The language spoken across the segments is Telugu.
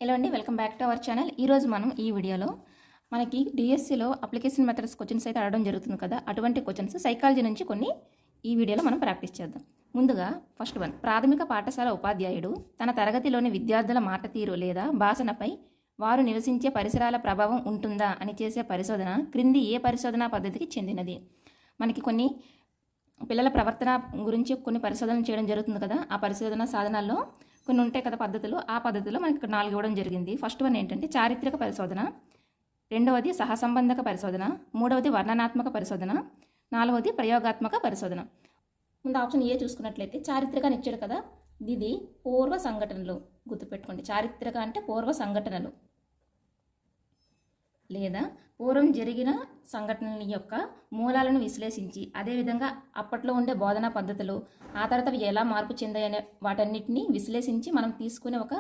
హలో అండి, welcome back to our channel. ఈరోజు మనం ఈ వీడియోలో మనకి డిఎస్సిలో అప్లికేషన్ మెథడ్స్ క్వశ్చన్స్ అయితే అడగడం జరుగుతుంది కదా, అటువంటి క్వశ్చన్స్ సైకాలజీ నుంచి కొన్ని ఈ వీడియోలో మనం ప్రాక్టీస్ చేద్దాం. ముందుగా ఫస్ట్ వన్, ప్రాథమిక పాఠశాల ఉపాధ్యాయుడు తన తరగతిలోని విద్యార్థుల మాట తీరు లేదా భాషణపై వారు నివసించే పరిసరాల ప్రభావం ఉంటుందా అని చేసే పరిశోధన క్రింది ఏ పరిశోధనా పద్ధతికి చెందినది? మనకి కొన్ని పిల్లల ప్రవర్తన గురించి కొన్ని పరిశోధనలు చేయడం జరుగుతుంది కదా, ఆ పరిశోధన సాధనాల్లో కొన్ని ఉంటాయి కదా పద్ధతులు. ఆ పద్ధతిలో మనకి ఇక్కడ 4 ఇవ్వడం జరిగింది. ఫస్ట్ వన్ ఏంటంటే చారిత్రక పరిశోధన, రెండవది సహసంబంధక పరిశోధన, మూడవది వర్ణనాత్మక పరిశోధన, నాలుగవది ప్రయోగాత్మక పరిశోధన. ముందు ఆప్షన్ ఏ చూసుకున్నట్లయితే చారిత్రక అని ఇచ్చాడు కదా, ఇది పూర్వ సంఘటనలు. గుర్తుపెట్టుకోండి, చారిత్రక అంటే పూర్వ సంఘటనలు లేదా పూర్వం జరిగిన సంఘటనల యొక్క మూలాలను విశ్లేషించి, అదేవిధంగా అప్పట్లో ఉండే బోధనా పద్ధతులు, ఆ తర్వాత అవి ఎలా మార్పు చెందాయనే వాటన్నిటిని విశ్లేషించి మనం తీసుకునే ఒక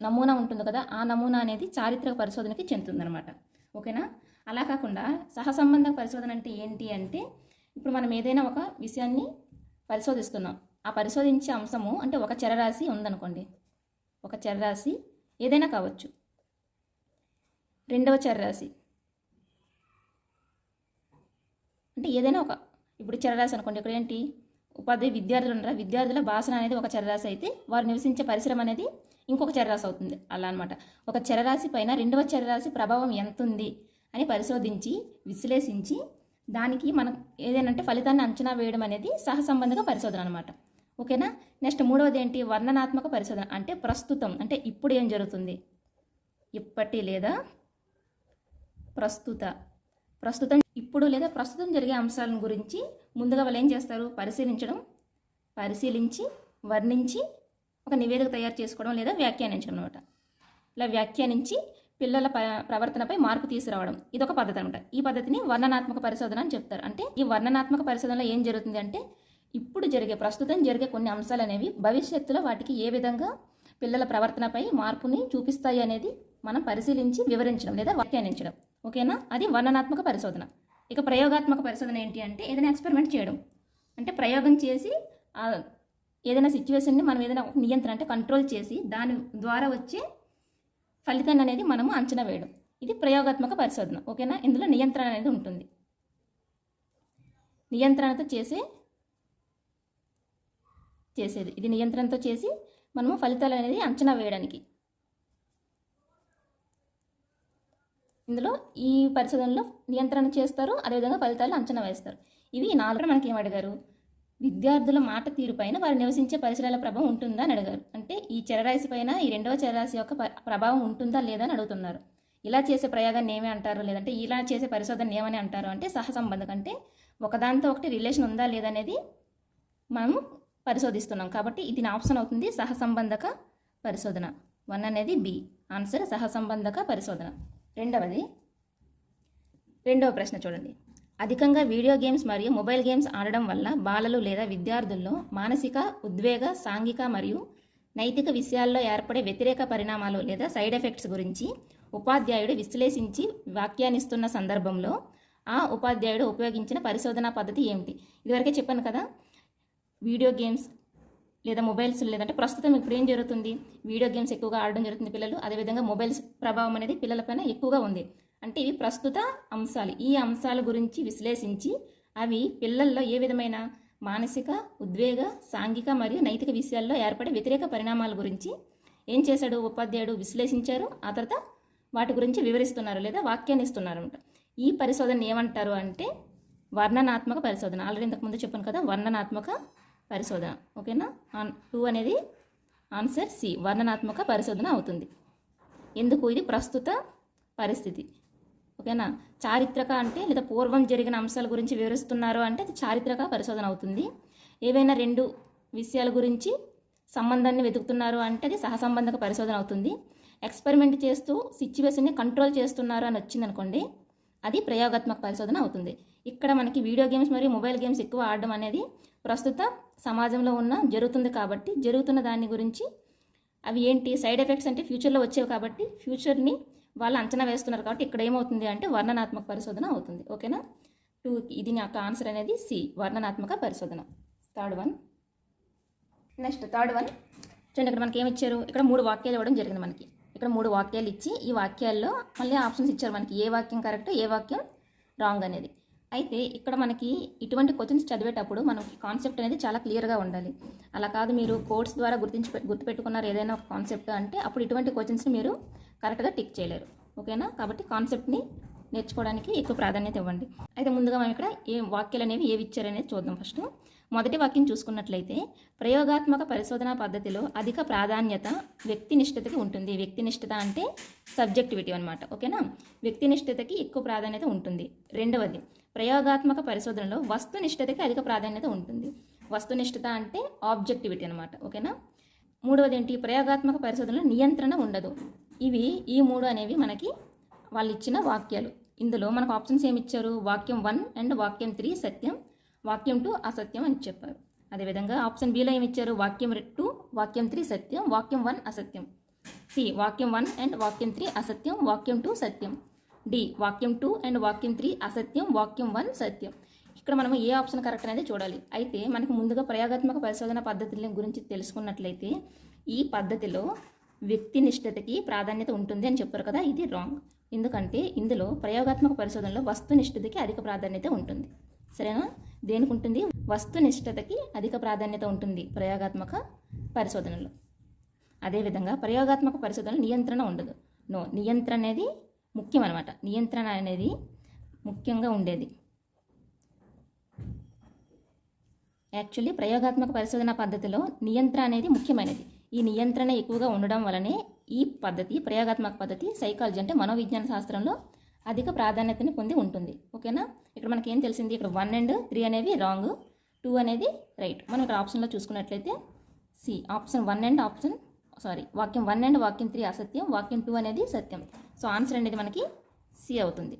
నమూనా ఉంటుంది కదా, ఆ నమూనా అనేది చారిత్రక పరిశోధనకి చెందుతుందన్నమాట. ఓకేనా? అలా కాకుండా సహసంబంధ పరిశోధన అంటే ఏంటి అంటే, ఇప్పుడు మనం ఏదైనా ఒక విషయాన్ని పరిశోధిస్తున్నాం, ఆ పరిశోధించే అంశము అంటే ఒక చరరాశి ఉందనుకోండి, ఒక చరరాశి ఏదైనా కావచ్చు, రెండవ చరరాశి అంటే ఏదైనా ఒక, ఇప్పుడు చరరాశి అనుకోండి, ఇక్కడ ఏంటి ఉపాధ్యాయ విద్యార్థులు ఉన్నారా, విద్యార్థుల భాషణ అనేది ఒక చరరాశి అయితే వారు నివసించే పరిసరం అనేది ఇంకొక చరరాశి అవుతుంది. అలా అనమాట. ఒక చరరాశి పైన రెండవ చరరాశి ప్రభావం ఎంత ఉంది అని పరిశోధించి విశ్లేషించి దానికి మనం ఏదైనా ఫలితాన్ని అంచనా వేయడం అనేది సహసంబంధక పరిశోధన అనమాట. ఓకేనా? నెక్స్ట్ మూడవది ఏంటి, వర్ణనాత్మక పరిశోధన అంటే ప్రస్తుతం అంటే ఇప్పుడు ఏం జరుగుతుంది, ఇప్పటి లేదా ప్రస్తుతం ఇప్పుడు లేదా ప్రస్తుతం జరిగే అంశాలను గురించి ముందుగా వాళ్ళు ఏం చేస్తారు, పరిశీలించి వర్ణించి ఒక నివేదిక తయారు చేసుకోవడం లేదా వ్యాఖ్యానించడం అనమాట. ఇలా వ్యాఖ్యానించి పిల్లల ప్రవర్తనపై మార్పు తీసుకురావడం, ఇదొక పద్ధతి అనమాట. ఈ పద్ధతిని వర్ణనాత్మక పరిశోధన అని చెప్తారు. అంటే ఈ వర్ణనాత్మక పరిశోధనలో ఏం జరుగుతుంది అంటే, ఇప్పుడు ప్రస్తుతం జరిగే కొన్ని అంశాలు అనేవి భవిష్యత్తులో వాటికి ఏ విధంగా పిల్లల ప్రవర్తనపై మార్పుని చూపిస్తాయి అనేది మనం పరిశీలించి వివరించడం లేదా వ్యాఖ్యానించడం. ఓకేనా? అది వర్ణనాత్మక పరిశోధన. ఇక ప్రయోగాత్మక పరిశోధన ఏంటి అంటే, ఏదైనా ఎక్స్పెరిమెంట్ చేయడం అంటే ప్రయోగం చేసి ఏదైనా సిచ్యువేషన్ని మనం ఏదైనా నియంత్రణ అంటే కంట్రోల్ చేసి దాని ద్వారా వచ్చే ఫలితాన్ని అనేది మనము అంచనా వేయడం, ఇది ప్రయోగాత్మక పరిశోధన. ఓకేనా? ఇందులో నియంత్రణ అనేది ఉంటుంది. నియంత్రణతో చేసేది ఇది నియంత్రణతో చేసి మనము ఫలితాలు అనేది అంచనా వేయడానికి. ఇందులో ఈ పరిశోధనలో నియంత్రణ చేస్తారు, అదేవిధంగా ఫలితాలు అంచనా వేస్తారు. ఇవి 4 మనకి ఏం అడిగారు, విద్యార్థుల మాట తీరు పైన వారు నివసించే పరిసరాల ప్రభావం ఉంటుందా అని అడిగారు. అంటే ఈ చరరాశి పైన ఈ రెండవ చరరాశి యొక్క ప్రభావం ఉంటుందా లేదా అని అడుగుతున్నారు. ఇలా చేసే ప్రయోగాన్ని ఏమి అంటారు, లేదంటే ఇలా చేసే పరిశోధన ఏమని అంటారు అంటే సహసంబంధం. అంటే ఒకదాంతో ఒకటి రిలేషన్ ఉందా లేదా అనేది మనము పరిశోధిస్తున్నాం కాబట్టి ఇది నా ఆప్షన్ అవుతుంది, సహసంబంధక పరిశోధన. 1 అనేది బి ఆన్సర్, సహసంబంధక పరిశోధన. రెండవ ప్రశ్న చూడండి. అధికంగా వీడియో గేమ్స్ మరియు మొబైల్ గేమ్స్ ఆడడం వల్ల బాలలు లేదా విద్యార్థుల్లో మానసిక, ఉద్వేగ, సాంఘిక మరియు నైతిక విషయాల్లో ఏర్పడే వ్యతిరేక పరిణామాలు లేదా సైడ్ ఎఫెక్ట్స్ గురించి ఉపాధ్యాయుడు విశ్లేషించి వ్యాఖ్యానిస్తున్న సందర్భంలో ఆ ఉపాధ్యాయుడు ఉపయోగించిన పరిశోధనా పద్ధతి ఏమిటి? ఇదివరకే చెప్పాను కదా, వీడియో గేమ్స్ లేదా మొబైల్స్, లేదంటే ప్రస్తుతం ఇప్పుడు ఏం జరుగుతుంది, వీడియో గేమ్స్ ఎక్కువగా ఆడడం జరుగుతుంది పిల్లలు, అదేవిధంగా మొబైల్స్ ప్రభావం అనేది పిల్లలపైన ఎక్కువగా ఉంది. అంటే ఇవి ప్రస్తుత అంశాలు. ఈ అంశాల గురించి విశ్లేషించి అవి పిల్లల్లో ఏ విధమైన మానసిక, ఉద్వేగ, సాంఘిక మరియు నైతిక విషయాల్లో ఏర్పడే వ్యతిరేక పరిణామాల గురించి ఏం చేశాడు ఉపాధ్యాయుడు, విశ్లేషించారు. ఆ తర్వాత వాటి గురించి వివరిస్తున్నారు లేదా వ్యాఖ్యానిస్తున్నారు అనమాట. ఈ పరిశోధన ఏమంటారు అంటే వర్ణనాత్మక పరిశోధన. ఆల్రెడీ ఇంతకుముందు చెప్పాను కదా, వర్ణనాత్మక పరిశోధన. ఓకేనా? 2 అనేది ఆన్సర్ సి, వర్ణనాత్మక పరిశోధన అవుతుంది. ఎందుకు? ఇది ప్రస్తుత పరిస్థితి. ఓకేనా? చారిత్రక అంటే లేదా పూర్వం జరిగిన అంశాల గురించి వివరిస్తున్నారు అంటే అది చారిత్రక పరిశోధన అవుతుంది. ఏవైనా 2 విషయాల గురించి సంబంధాన్ని వెతుకుతున్నారు అంటే అది సహసంబంధక పరిశోధన అవుతుంది. ఎక్స్పెరిమెంట్ చేస్తూ సిచ్యువేషన్ని కంట్రోల్ చేస్తున్నారు అని వచ్చిందనుకోండి, అది ప్రయోగాత్మక పరిశోధన అవుతుంది. ఇక్కడ మనకి వీడియో గేమ్స్ మరియు మొబైల్ గేమ్స్ ఎక్కువ ఆడడం అనేది ప్రస్తుత సమాజంలో జరుగుతుంది కాబట్టి, జరుగుతున్న దాని గురించి అవి ఏంటి సైడ్ ఎఫెక్ట్స్ అంటే ఫ్యూచర్లో వచ్చేవి కాబట్టి ఫ్యూచర్ని వాళ్ళు అంచనా వేస్తున్నారు కాబట్టి ఇక్కడ ఏమవుతుంది అంటే వర్ణనాత్మక పరిశోధన అవుతుంది. ఓకేనా? 2 ఇది నాకు ఆన్సర్ అనేది సి, వర్ణనాత్మక పరిశోధన. థర్డ్ వన్ చూడండి, ఇక్కడ మనకి ఏమి ఇచ్చారు, ఇక్కడ 3 వాక్యాలు ఇవ్వడం జరిగింది మనకి. ఇక్కడ 3 వాక్యాలు ఇచ్చి ఈ వాక్యాల్లో మళ్ళీ ఆప్షన్స్ ఇచ్చారు మనకి ఏ వాక్యం కరెక్ట్ ఏ వాక్యం రాంగ్ అనేది. అయితే ఇక్కడ మనకి ఇటువంటి క్వశ్చన్స్ చదివేటప్పుడు మనకి కాన్సెప్ట్ అనేది చాలా క్లియర్గా ఉండాలి. అలా కాదు మీరు కోడ్స్ ద్వారా గుర్తుపెట్టుకున్నారు ఏదైనా ఒక కాన్సెప్ట్ అంటే అప్పుడు ఇటువంటి క్వశ్చన్స్ని మీరు కరెక్ట్గా టిక్ చేయలేరు. ఓకేనా? కాబట్టి కాన్సెప్ట్ని నేర్చుకోవడానికి ఎక్కువ ప్రాధాన్యత ఇవ్వండి. అయితే ముందుగా మనం ఇక్కడ ఏ వాక్యాలు అనేవి ఏవి ఇచ్చారనేది చూద్దాం. ఫస్ట్ మొదటి వాక్యం చూసుకున్నట్లయితే ప్రయోగాత్మక పరిశోధనా పద్ధతిలో అధిక ప్రాధాన్యత వ్యక్తినిష్టతకి ఉంటుంది. వ్యక్తినిష్టత అంటే సబ్జెక్టివిటీ అనమాట. ఓకేనా? వ్యక్తినిష్టతకి ఎక్కువ ప్రాధాన్యత ఉంటుంది. రెండవది ప్రయోగాత్మక పరిశోధనలో వస్తునిష్టతకి అధిక ప్రాధాన్యత ఉంటుంది. వస్తునిష్టత అంటే ఆబ్జెక్టివిటీ అనమాట. ఓకేనా? మూడవది ఏంటి? ప్రయోగాత్మక పరిశోధనలో నియంత్రణ ఉండదు. ఈ 3 అనేవి మనకి వాళ్ళు ఇచ్చిన వాక్యాలు. ఇందులో మనకు ఆప్షన్స్ ఏమి ఇచ్చారు? వాక్యం 1 అండ్ వాక్యం 3 సత్యం, వాక్యం 2 అసత్యం అని చెప్పారు. అదేవిధంగా ఆప్షన్ బిలో ఏమి ఇచ్చారు? వాక్యం 2 వాక్యం 3 సత్యం, వాక్యం 1 అసత్యం. సి వాక్యం 1 అండ్ వాక్యం 3 అసత్యం, వాక్యం 2 సత్యం. డి వాక్యం 2 అండ్ వాక్యం 3 అసత్యం, వాక్యం 1 సత్యం. ఇక్కడ మనం ఏ ఆప్షన్ కరెక్ట్ అనేది చూడాలి. అయితే మనకు ముందుగా ప్రయోగాత్మక పరిశోధన పద్ధతుల గురించి తెలుసుకున్నట్లయితే ఈ పద్ధతిలో వ్యక్తినిష్టతకి ప్రాధాన్యత ఉంటుంది అని చెప్పారు కదా, ఇది రాంగ్. ఎందుకంటే ఇందులో ప్రయోగాత్మక పరిశోధనలో వస్తునిష్టతకి అధిక ప్రాధాన్యత ఉంటుంది. సరేనా? దేనికి ఉంటుంది? వస్తునిష్టతకి అధిక ప్రాధాన్యత ఉంటుంది ప్రయోగాత్మక పరిశోధనలో. అదేవిధంగా ప్రయోగాత్మక పరిశోధనలో నియంత్రణ ఉండదు. నియంత్రణ అనేది ముఖ్యం అనమాట. నియంత్రణ అనేది ముఖ్యంగా ఉండేది. యాక్చువల్లీ ప్రయోగాత్మక పరిశోధన పద్ధతిలో నియంత్రణ అనేది ముఖ్యమైనది. ఈ నియంత్రణ ఎక్కువగా ఉండడం వలనే ఈ పద్ధతి ప్రయోగాత్మక పద్ధతి సైకాలజీ అంటే మనోవిజ్ఞాన శాస్త్రంలో అధిక ప్రాధాన్యతని పొంది ఉంటుంది. ఓకేనా? ఇక్కడ మనకి ఏం తెలిసింది? ఇక్కడ 1 అండ్ 3 అనేవి రాంగ్, 2 అనేది రైట్. మనం ఇక్కడ ఆప్షన్లో చూసుకున్నట్లయితే సి ఆప్షన్ 1 అండ్ వాక్యం 1 అండ్ వాక్యం 3 అసత్యం, వాక్యం 2 అనేది సత్యం. సో ఆన్సర్ అనేది మనకి సి అవుతుంది.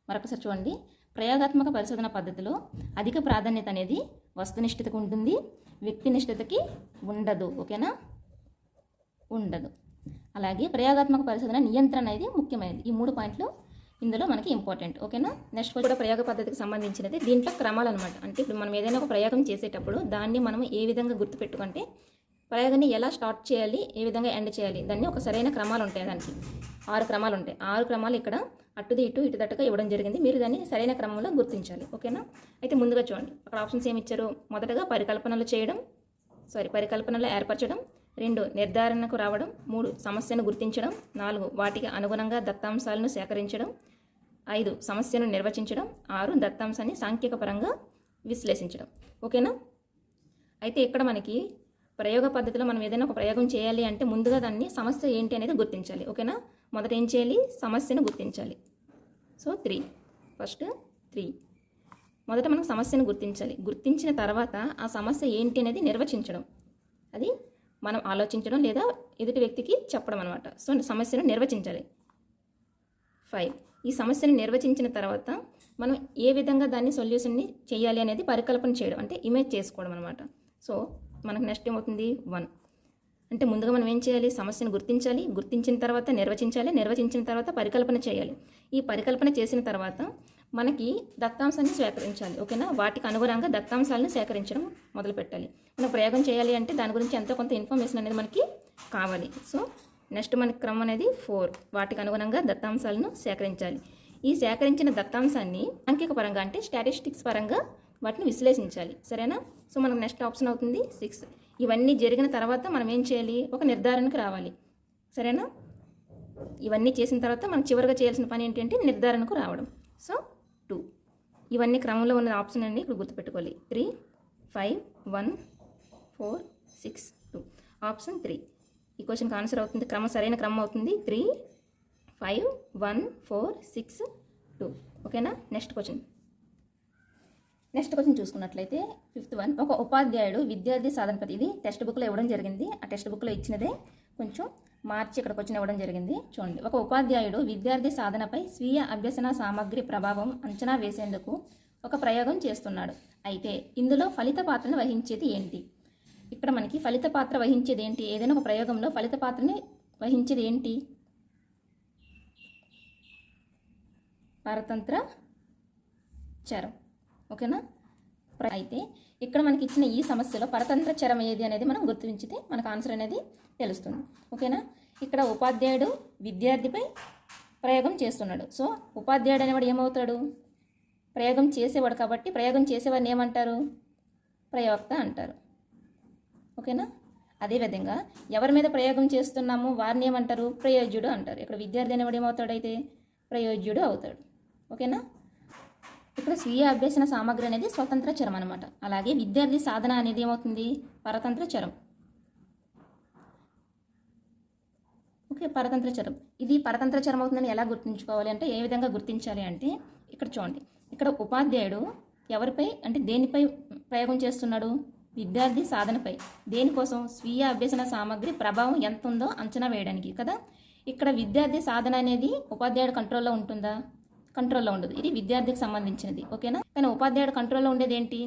మరొకసారి చూడండి. ప్రయోగాత్మక పరిశోధన పద్ధతిలో అధిక ప్రాధాన్యత అనేది వస్తునిష్టతకు ఉంటుంది, వ్యక్తినిష్టతకి ఉండదు. ఓకేనా? ఉండదు. అలాగే ప్రయోగాత్మక పరిశోధన నియంత్రణ అనేది ముఖ్యమైనది. ఈ 3 పాయింట్లు ఇందులో మనకి ఇంపార్టెంట్. ఓకేనా? నెక్స్ట్ కూడా ప్రయోగ పద్ధతికి సంబంధించినది. దీంట్లో క్రమాలు అనమాట. అంటే ఇప్పుడు మనం ఏదైనా ఒక ప్రయోగం చేసేటప్పుడు దాన్ని మనం ఏ విధంగా గుర్తుపెట్టుకుంటే ప్రయోగాన్ని ఎలా స్టార్ట్ చేయాలి, ఏ విధంగా ఎండ్ చేయాలి, దాన్ని ఒక సరైన క్రమాలు ఉంటాయి. దానికి 6 క్రమాలు ఉంటాయి. 6 క్రమాలు ఇక్కడ అటుది ఇటు తట్టుగా ఇవ్వడం జరిగింది. మీరు దాన్ని సరైన క్రమంలో గుర్తించాలి. ఓకేనా? అయితే ముందుగా చూడండి. అక్కడ ఆప్షన్స్ ఏమి ఇచ్చారు? మొదటగా పరికల్పనలు ఏర్పరచడం, 2 నిర్ధారణకు రావడం, 3 సమస్యను గుర్తించడం, 4 వాటికి అనుగుణంగా దత్తాంశాలను సేకరించడం, 5 సమస్యను నిర్వచించడం, 6 దత్తాంశాన్ని సాంఖ్యక పరంగా విశ్లేషించడం. ఓకేనా? అయితే ఇక్కడ మనకి ప్రయోగ పద్ధతిలో మనం ఏదైనా ఒక ప్రయోగం చేయాలి అంటే ముందుగా దాన్ని సమస్య ఏంటి అనేది గుర్తించాలి. ఓకేనా? మొదట ఏం చేయాలి? సమస్యను గుర్తించాలి. సో 3 మొదట మనం సమస్యను గుర్తించాలి. గుర్తించిన తర్వాత ఆ సమస్య ఏంటి అనేది నిర్వచించడం, అది మనం ఆలోచించడం లేదా ఎదుటి వ్యక్తికి చెప్పడం అనమాట. సో సమస్యను నిర్వచించాలి. 5 ఈ సమస్యను నిర్వచించిన తర్వాత మనం ఏ విధంగా దాన్ని సొల్యూషన్ని చేయాలి అనేది పరికల్పన చేయడం, అంటే ఇమేజ్ చేసుకోవడం అనమాట. సో మనకు నెక్స్ట్ ఏమవుతుంది? 1 అంటే ముందుగా మనం ఏం చేయాలి? సమస్యను గుర్తించాలి, గుర్తించిన తర్వాత నిర్వచించిన తర్వాత పరికల్పన చేయాలి. ఈ పరికల్పన చేసిన తర్వాత మనకి దత్తాంశాన్ని సేకరించాలి. ఓకేనా? వాటికి అనుగుణంగా దత్తాంశాలను సేకరించడం మొదలు పెట్టాలి. మనం ప్రయోగం చేయాలి అంటే దాని గురించి ఎంతో కొంత ఇన్ఫర్మేషన్ అనేది మనకి కావాలి. సో నెక్స్ట్ మనకి క్రమం అనేది 4 వాటికి అనుగుణంగా దత్తాంశాలను సేకరించాలి. ఈ సేకరించిన దత్తాంశాన్ని సాంఖ్యక పరంగా అంటే స్టాటిస్టిక్స్ పరంగా వాటిని విశ్లేషించాలి. సరేనా? సో మనకు నెక్స్ట్ ఆప్షన్ అవుతుంది 6. ఇవన్నీ జరిగిన తర్వాత మనం ఏం చేయాలి? ఒక నిర్ధారణకు రావాలి. సరేనా? ఇవన్నీ చేసిన తర్వాత మనం చివరిగా చేయాల్సిన పని ఏంటంటే నిర్ధారణకు రావడం. సో 2 ఇవన్నీ క్రమంలో ఉన్న ఆప్షన్ అన్ని ఇప్పుడు గుర్తుపెట్టుకోవాలి. 3, 5, 1, 4, 6, 2 ఆప్షన్ 3 ఈ క్వశ్చన్కి ఆన్సర్ అవుతుంది. సరైన క్రమం అవుతుంది 3, 5, 1, 4, 6, 2. ఓకేనా? నెక్స్ట్ క్వశ్చన్ చూసుకున్నట్లయితే 5th వన్. ఒక ఉపాధ్యాయుడు విద్యార్థి సాధన పద్ధతి, ఇది టెక్స్ట్ బుక్లో ఇవ్వడం జరిగింది. ఆ టెక్స్ట్ బుక్లో ఇచ్చినదే కొంచెం మార్చి ఇక్కడ క్వశ్చన్ ఇవ్వడం జరిగింది. చూడండి. ఒక ఉపాధ్యాయుడు విద్యార్థి సాధనపై స్వీయ అభ్యసన సామగ్రి ప్రభావం అంచనా వేసేందుకు ఒక ప్రయోగం చేస్తున్నాడు. అయితే ఇందులో ఫలిత పాత్రను వహించేది ఏంటి? ఇక్కడ మనకి ఫలిత పాత్ర వహించేది ఏంటి? ఏదైనా ఒక ప్రయోగంలో ఫలిత పాత్రని వహించేది ఏంటి? పరతంత్ర చరం. ఓకేనా? అయితే ఇక్కడ మనకి ఇచ్చిన ఈ సమస్యలో పరతంత్ర చరం ఏది అనేది మనం గుర్తించితే మనకు ఆన్సర్ అనేది తెలుస్తుంది. ఓకేనా? ఇక్కడ ఉపాధ్యాయుడు విద్యార్థిపై ప్రయోగం చేస్తున్నాడు. సో ఉపాధ్యాయుడు అనేవాడు ఏమవుతాడు? ప్రయోగం చేసేవాడు. కాబట్టి ప్రయోగం చేసేవాడిని ఏమంటారు? ప్రయోక్త అంటారు. ఓకేనా? అదేవిధంగా ఎవరి మీద ప్రయోగం చేస్తున్నామో వారిని ఏమంటారు? ప్రయోజ్యుడు అంటారు. ఇక్కడ విద్యార్థి అనేవాడు ఏమవుతాడు? అయితే ప్రయోజ్యుడు అవుతాడు. ఓకేనా? ఇక్కడ స్వీయ అభ్యసన సామగ్రి అనేది స్వతంత్ర చరం అనమాట. అలాగే విద్యార్థి సాధన అనేది ఏమవుతుంది? పరతంత్ర చరం. ఓకే, పరతంత్ర చరం. ఇది పరతంత్ర చరం అవుతుందని ఎలా గుర్తుంచుకోవాలి అంటే, ఏ విధంగా గుర్తించాలి అంటే, ఇక్కడ చూడండి, ఇక్కడ ఉపాధ్యాయుడు ఎవరిపై అంటే దేనిపై ప్రయోగం చేస్తున్నాడు? విద్యార్థి సాధనపై. దేనికోసం? స్వీయ అభ్యసన సామగ్రి ప్రభావం ఎంత ఉందో అంచనా వేయడానికి కదా. ఇక్కడ విద్యార్థి సాధన అనేది ఉపాధ్యాయుడు కంట్రోల్లో ఉంటుందా? కంట్రోల్లో ఉండదు. ఇది విద్యార్థికి సంబంధించినది. ఓకేనా? కానీ ఉపాధ్యాయుడు కంట్రోల్లో ఉండేది ఏంటి?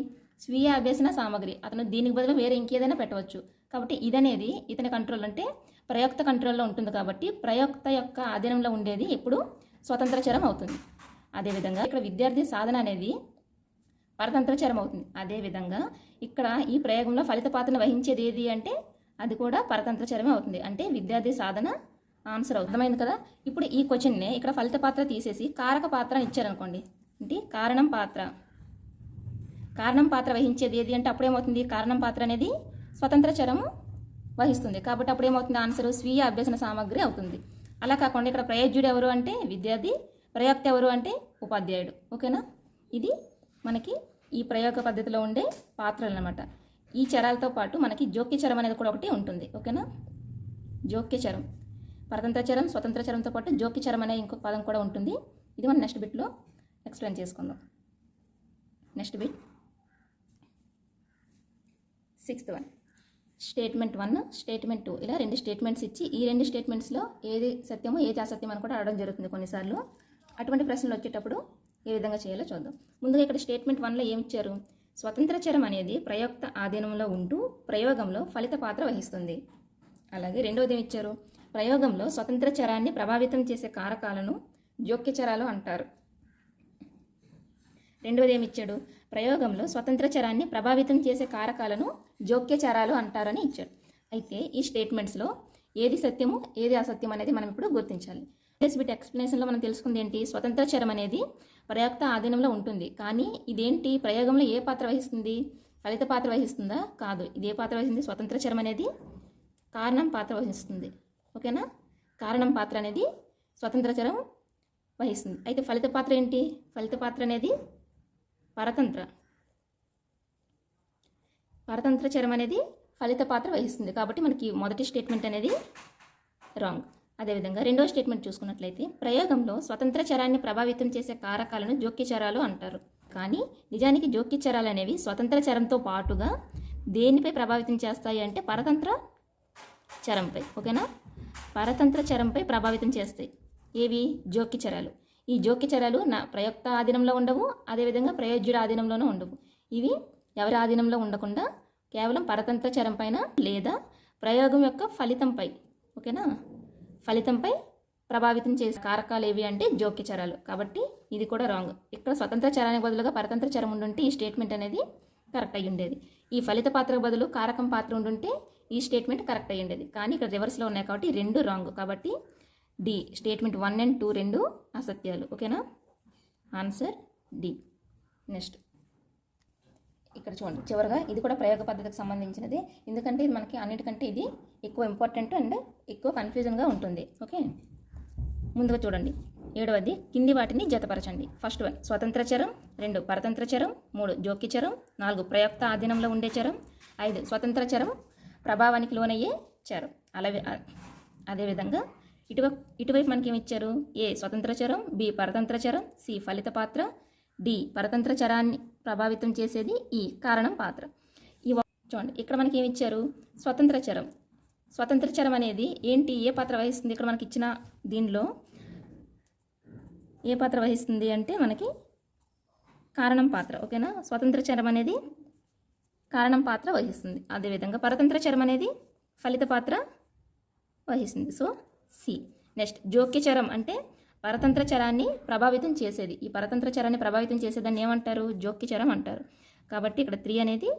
స్వీయ అభ్యసన సామగ్రి. అతను దీనికి బదులు వేరే ఇంకేదైనా పెట్టవచ్చు. కాబట్టి ఇదనేది ఇతని కంట్రోల్ అంటే ప్రయోక్త కంట్రోల్లో ఉంటుంది. కాబట్టి ప్రయోక్త యొక్క ఆధీనంలో ఉండేది ఎప్పుడు స్వతంత్ర చరం అవుతుంది. అదేవిధంగా ఇక్కడ విద్యార్థి సాధన అనేది పరతంత్ర చరం అవుతుంది. అదేవిధంగా ఇక్కడ ఈ ప్రయోగంలో ఫలిత పాత్రను వహించేది ఏది అంటే అది కూడా పరతంత్ర చరమే అవుతుంది. అంటే విద్యార్థి సాధన ఆన్సర్ అర్థమైంది కదా. ఇప్పుడు ఈ క్వశ్చన్నే ఇక్కడ ఫలిత పాత్ర తీసేసి కారక పాత్ర అని ఇచ్చారనుకోండి. అంటే కారణం పాత్ర వహించేది ఏది అంటే అప్పుడేమవుతుంది? కారణం పాత్ర అనేది స్వతంత్ర చరము వహిస్తుంది. కాబట్టి అప్పుడేమవుతుంది? ఆన్సర్ స్వీయ అభ్యసన సామగ్రి అవుతుంది. అలా కాకుండా ఇక్కడ ప్రయోజ్యుడు ఎవరు అంటే విద్యార్థి, ప్రయోక్త ఎవరు అంటే ఉపాధ్యాయుడు. ఓకేనా? ఇది మనకి ఈ ప్రయోగ పద్ధతిలో ఉండే పాత్రలు అన్నమాట. ఈ చరాలతో పాటు మనకి జోక్య చరం అనేది కూడా ఒకటి ఉంటుంది. ఓకేనా? జోక్య చరం, పరతంత్ర చరం, స్వతంత్ర చరంతో పాటు జోక్య చరం అనే ఇంకొక పదం కూడా ఉంటుంది. ఇది మనం నెక్స్ట్ బిట్లో ఎక్స్ప్లెయిన్ చేసుకుందాం. Next bit 6th one, statement 1, statement 2 ఇలా 2 స్టేట్మెంట్స్ ఇచ్చి ఈ 2 స్టేట్మెంట్స్లో ఏది సత్యమో ఏది అసత్యం అని కూడా అడగడం జరుగుతుంది కొన్నిసార్లు. అటువంటి ప్రశ్నలు వచ్చేటప్పుడు ఏ విధంగా చేయాలో చూద్దాం. ముందుగా ఇక్కడ స్టేట్మెంట్ 1లో ఏమి ఇచ్చారు? స్వతంత్ర చరం అనేది ప్రయోక్త ఆధీనంలో ఉంటూ ప్రయోగంలో ఫలిత పాత్ర వహిస్తుంది. అలాగే రెండవది ఏమి ఇచ్చారు? ప్రయోగంలో స్వతంత్ర చరాన్ని ప్రభావితం చేసే కారకాలను జోక్య చరాలు అంటారు. రెండవది ఏమి ఇచ్చాడు? ప్రయోగంలో స్వతంత్ర చరాన్ని ప్రభావితం చేసే కారకాలను జోక్య చరాలు అంటారని ఇచ్చాడు. అయితే ఈ స్టేట్మెంట్స్లో ఏది సత్యము ఏది అసత్యం అనేది మనం ఇప్పుడు గుర్తించాలి. బిట్ ఎక్స్ప్లెనేషన్లో మనం తెలుసుకుంది ఏంటి? స్వతంత్ర చరం అనేది ప్రయోక్త ఆధీనంలో ఉంటుంది. కానీ ఇదేంటి? ప్రయోగంలో ఏ పాత్ర వహిస్తుంది? ఫలిత పాత్ర వహిస్తుందా? కాదు. ఇది ఏ పాత్ర వహిస్తుంది? స్వతంత్ర చరం అనేది కారణం పాత్ర వహిస్తుంది. ఓకేనా? కారణం పాత్ర అనేది స్వతంత్ర చరం వహిస్తుంది. అయితే ఫలిత పాత్ర ఏంటి? ఫలిత పాత్ర అనేది పరతంత్ర చరం అనేది ఫలిత పాత్ర వహిస్తుంది. కాబట్టి మనకి మొదటి స్టేట్మెంట్ అనేది రాంగ్. అదేవిధంగా రెండో స్టేట్మెంట్ చూసుకున్నట్లయితే ప్రయోగంలో స్వతంత్ర చరాన్ని ప్రభావితం చేసే కారకాలను జోక్య చరాలు అంటారు. కానీ నిజానికి జోక్య చరాలు అనేవి స్వతంత్ర చరంతో పాటుగా దేనిపై ప్రభావితం చేస్తాయి అంటే పరతంత్ర చరంపై. ఓకేనా? పరతంత్ర చరంపై ప్రభావితం చేస్తాయి. ఏవి? జోక్య చరాలు. ఈ జోక్య చరాలు ప్రయోక్త ఆధీనంలో ఉండవు, అదేవిధంగా ప్రయోజ్యుడి ఆధీనంలోనూ ఉండవు. ఇవి ఎవరి ఆధీనంలో ఉండకుండా కేవలం పరతంత్ర చరం పైన లేదా ప్రయోగం యొక్క ఫలితంపై, ఓకేనా, ఫలితంపై ప్రభావితం చేసే కారకాలు ఏవి అంటే జోక్య చరాలు. కాబట్టి ఇది కూడా రాంగ్. ఇక్కడ స్వతంత్ర చరానికి బదులుగా పరతంత్ర చరం ఉండుంటే ఈ స్టేట్మెంట్ అనేది కరెక్ట్ అయ్యి ఉండేది. ఈ ఫలిత పాత్రకు బదులు కారకం పాత్ర ఉండుంటే ఈ స్టేట్మెంట్ కరెక్ట్ అయ్యి ఉండేది. కానీ ఇక్కడ రివర్స్లో ఉన్నాయి కాబట్టి రెండు రాంగ్. కాబట్టి డి, స్టేట్మెంట్ 1 and 2 రెండు అసత్యాలు. ఓకేనా? Answer D. నెక్స్ట్ ఇక్కడ చూడండి, చివరిగా ఇది కూడా ప్రయోగ పద్ధతికి సంబంధించినది. ఎందుకంటే ఇది మనకి అన్నిటికంటే ఇది ఎక్కువ ఇంపార్టెంట్ అండ్ ఎక్కువ కన్ఫ్యూజన్గా ఉంటుంది. ఓకే, ముందుగా చూడండి 7వది, కింది వాటిని జతపరచండి. ఫస్ట్ వన్ స్వతంత్ర చరం, 2 పరతంత్ర చరం, 3 జోక్య చరం, 4 ప్రయోక్త ఆధీనంలో ఉండే చరం, 5 స్వతంత్ర చరం ప్రభావానికి లోనయ్యే చరం. అలాగే అదేవిధంగా ఇటువైపు మనకి ఏమి ఇచ్చారు? ఏ స్వతంత్ర చరం, బి పరతంత్ర చరం, సి ఫలిత పాత్ర, డి పరతంత్ర చరాన్ని ప్రభావితం చేసేది ఈ కారణం పాత్ర. చూడండి ఇక్కడ మనకి ఏమి ఇచ్చారు? స్వతంత్ర చరం. స్వతంత్ర చరం అనేది ఏంటి? ఏ పాత్ర వహిస్తుంది? ఇక్కడ మనకి ఇచ్చిన దీనిలో ఏ పాత్ర వహిస్తుంది అంటే మనకి కారణం పాత్ర. ఓకేనా? స్వతంత్ర చరం అనేది కారణం పాత్ర వహిస్తుంది. అదేవిధంగా పరతంత్ర చరం అనేది ఫలిత పాత్ర వహిస్తుంది. So C. నెక్స్ట్ జోక్య చరం అంటే పరతంత్ర చరాన్ని ప్రభావితం చేసేది. ఈ పరతంత్ర చరాన్ని ప్రభావితం చేసేదాన్ని ఏమంటారు? జోక్య చరం అంటారు. కాబట్టి ఇక్కడ 3 అనేది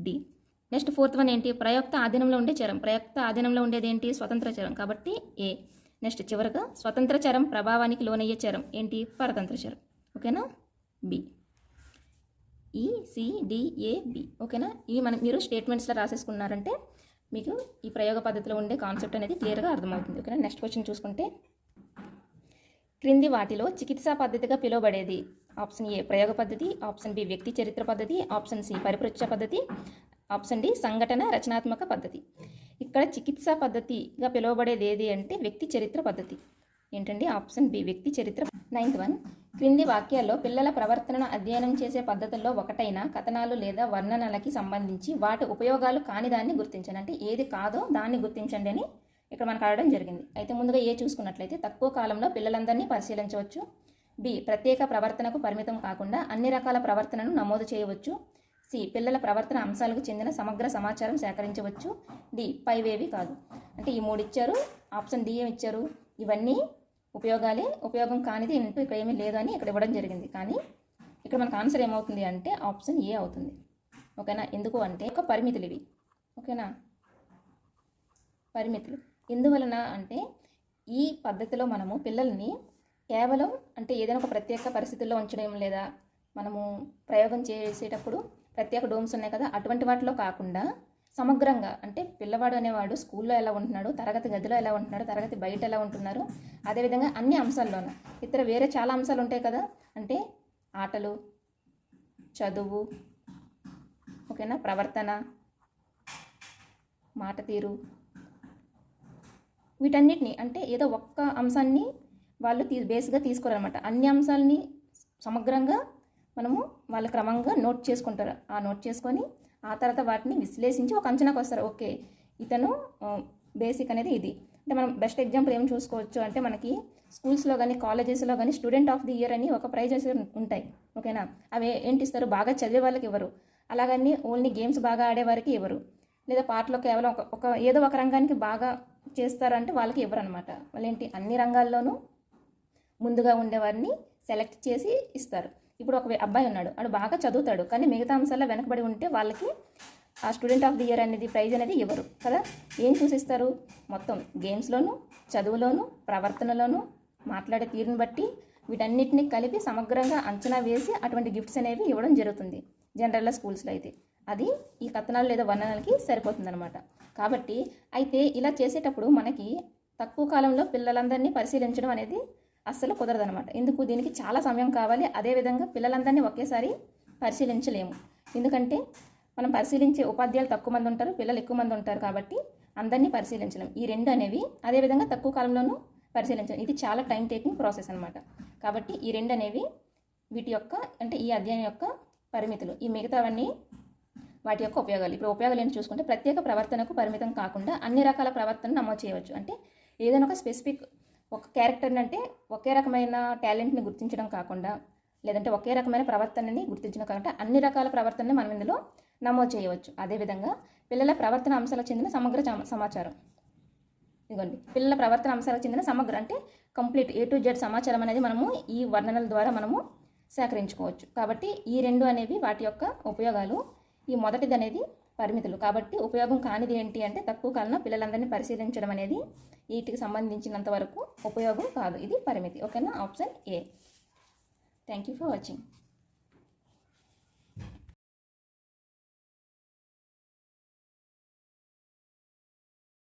డి. నెక్స్ట్ ఫోర్త్ వన్ ఏంటి, ప్రయోక్త ఆధీనంలో ఉండే చరం. ప్రయోక్త ఆధీనంలో ఉండేది ఏంటి, స్వతంత్ర చరం, కాబట్టి ఏ. నెక్స్ట్ చివరగా స్వతంత్ర చరం ప్రభావానికి లోనయ్యే చరం ఏంటి, పరతంత్ర చరం. ఓకేనా, బి. ఈసిడిఏబి. ఓకేనా, ఇవి మీరు స్టేట్మెంట్స్లో రాసేసుకున్నారంటే మీకు ఈ ప్రయోగ పద్ధతిలో ఉండే కాన్సెప్ట్ అనేది క్లియర్గా అర్థమవుతుంది. ఓకేనా, నెక్స్ట్ క్వశ్చన్ చూసుకుంటే, క్రింది వాటిలో చికిత్సా పద్ధతిగా పిలువబడేది. ఆప్షన్ ఏ ప్రయోగ పద్ధతి, ఆప్షన్ బి వ్యక్తి చరిత్ర పద్ధతి, ఆప్షన్ సి పరిపృచ్ఛ పద్ధతి, ఆప్షన్ డి సంఘటన రచనాత్మక పద్ధతి. ఇక్కడ చికిత్సా పద్ధతిగా పిలువబడేది ఏది అంటే వ్యక్తి చరిత్ర పద్ధతి. ఏంటండి, ఆప్షన్ బి వ్యక్తి చరిత్ర. 9th వన్, క్రింది వాక్యాల్లో పిల్లల ప్రవర్తనను అధ్యయనం చేసే పద్ధతుల్లో ఒకటైన కథనాలు లేదా వర్ణనలకి సంబంధించి వాటి ఉపయోగాలు కాని దాన్ని గుర్తించండి. అంటే ఏది కాదో దాన్ని గుర్తించండి అని ఇక్కడ మనకు అడగడం జరిగింది. అయితే ముందుగా ఏ చూసుకున్నట్లయితే తక్కువ కాలంలో పిల్లలందరినీ పరిశీలించవచ్చు. బి ప్రత్యేక ప్రవర్తనకు పరిమితం కాకుండా అన్ని రకాల ప్రవర్తనను నమోదు చేయవచ్చు. సి పిల్లల ప్రవర్తన అంశాలకు చెందిన సమగ్ర సమాచారం సేకరించవచ్చు. డి పైవేవి కాదు. అంటే ఈ 3 ఇచ్చారు, ఆప్షన్ డి ఏమి ఇచ్చారు, ఇవన్నీ ఉపయోగాలే, ఉపయోగం కానిది ఇంటూ ఇక్కడ ఏమీ లేదు అని ఇక్కడ ఇవ్వడం జరిగింది. కానీ ఇక్కడ మనకు ఆన్సర్ ఏమవుతుంది అంటే ఆప్షన్ ఏ అవుతుంది. ఓకేనా, ఎందుకు అంటే ఒక పరిమితులు ఇవి. ఓకేనా, పరిమితులు ఎందువలన అంటే ఈ పద్ధతిలో మనము పిల్లల్ని కేవలం అంటే ఏదైనా ఒక ప్రత్యేక పరిస్థితుల్లో ఉంచడం, లేదా మనము ప్రయోగం చేసేటప్పుడు ప్రత్యేక డోమ్స్ ఉన్నాయి కదా, అటువంటి వాటిలో కాకుండా సమగ్రంగా అంటే పిల్లవాడు అనేవాడు స్కూల్లో ఎలా ఉంటున్నాడు, తరగతి గదిలో ఎలా ఉంటున్నాడు, తరగతి బయట ఎలా ఉంటున్నారు, అదేవిధంగా అన్ని అంశాల్లోనూ ఇతర వేరే చాలా అంశాలు ఉంటాయి కదా, అంటే ఆటలు, చదువు, ఓకేనా, ప్రవర్తన, మాట తీరు, వీటన్నిటిని అంటే ఏదో ఒక్క అంశాన్ని వాళ్ళు బేస్గా తీసుకోరనమాట. అన్ని అంశాలని సమగ్రంగా మనము వాళ్ళ క్రమంగా నోట్ చేసుకుంటారు. ఆ నోట్ చేసుకొని ఆ తర్వాత వాటిని విశ్లేషించి ఒక అంచనాకు వస్తారు. ఓకే, ఇతను బేసిక్ అనేది ఇది. అంటే మనం బెస్ట్ ఎగ్జాంపుల్ ఏం చూసుకోవచ్చు అంటే మనకి స్కూల్స్లో కానీ కాలేజెస్లో కానీ స్టూడెంట్ ఆఫ్ ది ఇయర్ అని ఒక ప్రైజెస్ ఉంటాయి. ఓకేనా, అవి ఏంటి ఇస్తారు, బాగా చదివే వాళ్ళకి ఇవ్వరు, అలాగని ఓన్లీ గేమ్స్ బాగా ఆడేవారికి ఇవ్వరు, లేదా పాటలో కేవలం ఒక ఏదో ఒక రంగానికి బాగా చేస్తారంటే వాళ్ళకి ఇవ్వరు అనమాట. వాళ్ళు ఏంటి అన్ని రంగాల్లోనూ ముందుగా ఉండేవారిని సెలెక్ట్ చేసి ఇస్తారు. ఇప్పుడు ఒక అబ్బాయి ఉన్నాడు, వాడు బాగా చదువుతాడు, కానీ మిగతా అంశాల్లో వెనకబడి ఉంటే వాళ్ళకి ఆ స్టూడెంట్ ఆఫ్ ది ఇయర్ అనేది ప్రైజ్ అనేది ఇవ్వరు కదా. ఏం చూసిస్తారు, మొత్తం గేమ్స్లోను, చదువులోను, ప్రవర్తనలోను, మాట్లాడే తీరుని బట్టి వీటన్నిటిని కలిపి సమగ్రంగా అంచనా వేసి అటువంటి గిఫ్ట్స్ అనేవి ఇవ్వడం జరుగుతుంది జనరల్గా స్కూల్స్లో. అయితే అది ఈ కథనాలు లేదా వర్ణనలకి సరిపోతుందన్నమాట. కాబట్టి అయితే ఇలా చేసేటప్పుడు మనకి తక్కువ కాలంలో పిల్లలందరినీ పరిశీలించడం అనేది అస్సలు కుదరదనమాట. ఎందుకు, దీనికి చాలా సమయం కావాలి. అదేవిధంగా పిల్లలందరినీ ఒకేసారి పరిశీలించలేము. ఎందుకంటే మనం పరిశీలించే ఉపాధ్యాయులు తక్కువ మంది ఉంటారు, పిల్లలు ఎక్కువ మంది ఉంటారు, కాబట్టి అందరినీ పరిశీలించలేం. ఈ రెండు అనేవి అదేవిధంగా తక్కువ కాలంలోనూ పరిశీలించలేం. ఇది చాలా టైం టేకింగ్ ప్రాసెస్ అనమాట. కాబట్టి ఈ రెండు అనేవి వీటి యొక్క అంటే ఈ అధ్యయనం యొక్క పరిమితులు. ఈ మిగతావన్నీ వాటి యొక్క ఉపయోగాలు. ఇప్పుడు ఉపయోగాలు ఏంటి చూసుకుంటే ప్రత్యేక ప్రవర్తనకు పరిమితం కాకుండా అన్ని రకాల ప్రవర్తనను నమోదు చేయవచ్చు. అంటే ఏదైనా ఒక స్పెసిఫిక్ ఒక క్యారెక్టర్ని అంటే ఒకే రకమైన టాలెంట్ని గుర్తించడం కాకుండా, లేదంటే ఒకే రకమైన ప్రవర్తనని గుర్తించడం కాకుండా అన్ని రకాల ప్రవర్తనని మనం ఇందులో నమోదు చేయవచ్చు. అదేవిధంగా పిల్లల ప్రవర్తన అంశాలకు చెందిన సమగ్ర సమాచారం, ఇదిగోండి పిల్లల ప్రవర్తన అంశాలకు చెందిన సమగ్ర అంటే కంప్లీట్ A to Z సమాచారం అనేది మనము ఈ వర్ణనల ద్వారా మనము సేకరించుకోవచ్చు. కాబట్టి ఈ రెండు అనేవి వాటి యొక్క ఉపయోగాలు. ఈ మొదటిది అనేది పరిమితులు. కాబట్టి ఉపయోగం కానిది ఏంటి అంటే తక్కువ కాలంలో పిల్లలందరినీ పరిశీలించడం అనేది వీటికి సంబంధించినంత వరకు ఉపయోగం కాదు, ఇది పరిమితి. ఓకేనా, option A. Thank you for watching.